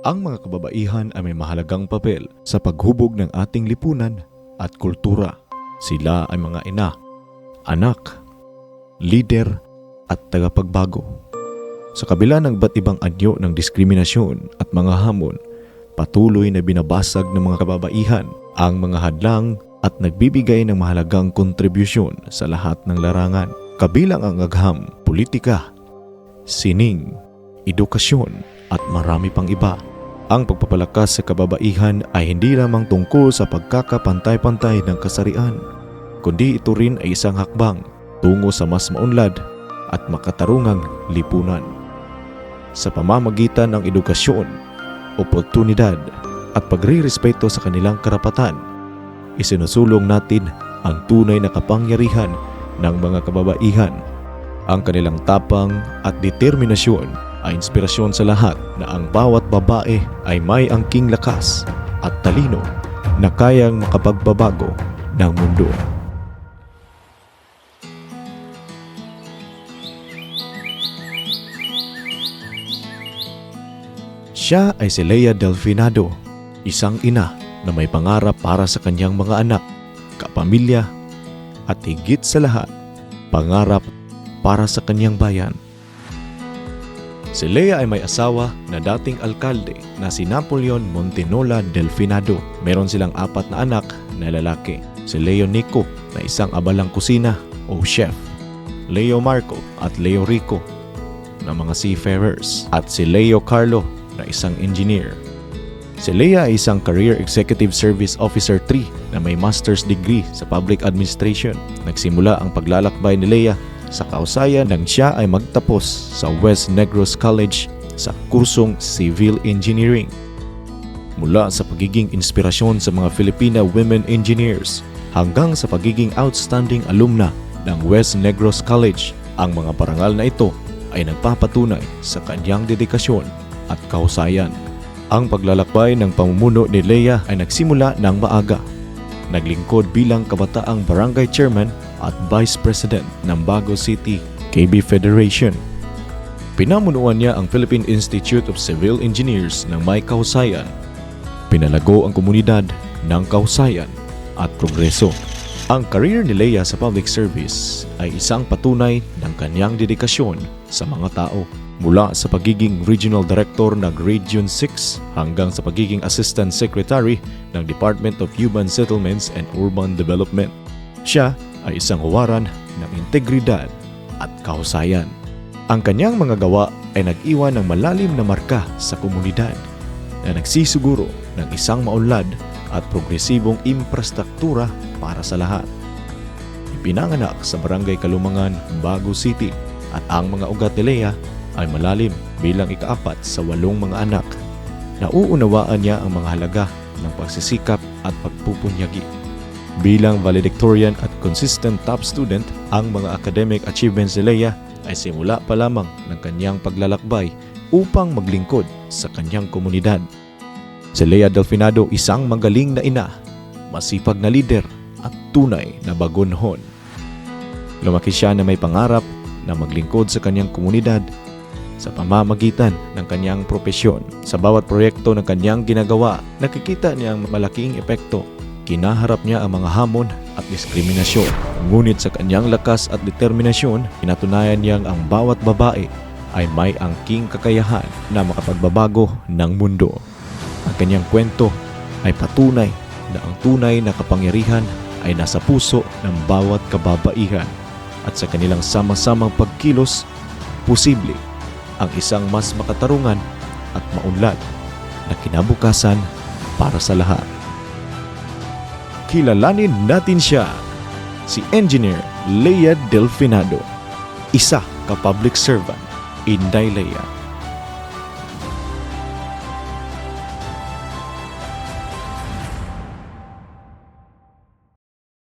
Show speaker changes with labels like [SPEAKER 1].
[SPEAKER 1] Ang mga kababaihan ay may mahalagang papel sa paghubog ng ating lipunan at kultura. Sila ay mga ina, anak, lider at tagapagbago. Sa kabila ng iba't ibang anyo ng diskriminasyon at mga hamon, patuloy na binabasag ng mga kababaihan ang mga hadlang at nagbibigay ng mahalagang kontribusyon sa lahat ng larangan. Kabilang ang agham, politika, sining, edukasyon at marami pang iba. Ang pagpapalakas sa kababaihan ay hindi lamang tungkol sa pagkakapantay-pantay ng kasarian, kundi ito rin ay isang hakbang tungo sa mas maunlad at makatarungang lipunan. Sa pamamagitan ng edukasyon, oportunidad at pagre-respeto sa kanilang karapatan, isinusulong natin ang tunay na kapangyarihan ng mga kababaihan. Ang kanilang tapang at determinasyon ay inspirasyon sa lahat na ang bawat babae ay may angking lakas at talino na kayang makapagbabago ng mundo. Siya ay si Lea Delfinado, isang ina na may pangarap para sa kanyang mga anak, kapamilya, at higit sa lahat, pangarap para sa kanyang bayan. Si Lea ay may asawa na dating alkalde na si Napoleon Montenola Delfinado. Meron silang 4 na anak na lalaki. Si Leo Nico na isang abalang kusina o chef, Leo Marco at Leo Rico na mga seafarers, at si Leo Carlo na isang engineer. Si Lea ay isang Career Executive Service Officer 3 na may master's degree sa Public Administration. Nagsimula ang paglalakbay ni Lea sa kausayan nang siya ay magtapos sa West Negros College sa kursong Civil Engineering. Mula sa pagiging inspirasyon sa mga Filipina women engineers hanggang sa pagiging outstanding alumna ng West Negros College, ang mga parangal na ito ay nagpapatunay sa kanyang dedikasyon at kahusayan. Ang paglalakbay ng pamumuno ni Lea ay nagsimula ng maaga. Naglingkod bilang kabataang barangay chairman at vice president ng Bago City KB Federation. Pinamunuan niya ang Philippine Institute of Civil Engineers ng may kahusayan. Pinalago ang komunidad ng kahusayan at progreso. Ang career ni Lea sa public service ay isang patunay ng kanyang dedikasyon sa mga tao. Mula sa pagiging Regional Director ng Region 6 hanggang sa pagiging Assistant Secretary ng Department of Human Settlements and Urban Development. Siya ay isang huwaran ng integridad at kahusayan. Ang kanyang mga gawa ay nag-iwan ng malalim na marka sa komunidad na nagsisiguro ng isang maunlad at progresibong infrastruktura para sa lahat. Ipinanganak sa Barangay Kalumangan, Bago City, at ang mga ugat ni Lea ay malalim bilang ika-4 sa 8 mga anak. Nauunawaan niya ang mga halaga ng pagsisikap at pagpupunyagi. Bilang valedictorian at consistent top student, ang mga academic achievements ni Lea ay simula pa lamang ng kanyang paglalakbay upang maglingkod sa kanyang komunidad. Si Lea Delfinado, isang magaling na ina, masipag na lider at tunay na bagunhon. Lumaki siya na may pangarap na maglingkod sa kanyang komunidad sa pamamagitan ng kanyang propesyon. Sa bawat proyekto ng kanyang ginagawa, nakikita niya ang malaking epekto. Kinaharap niya ang mga hamon at diskriminasyon. Ngunit sa kanyang lakas at determinasyon, pinatunayan niyang ang bawat babae ay may angking kakayahan na makapagbabago ng mundo. Ang kanyang kwento ay patunay na ang tunay na kapangyarihan ay nasa puso ng bawat kababaihan, at sa kanilang sama-samang pagkilos, posible ang isang mas makatarungan at maunlad na kinabukasan para sa lahat. Kilalanin natin siya, si Engineer Lea Delfinado, isa ka public servant, Inday Lea.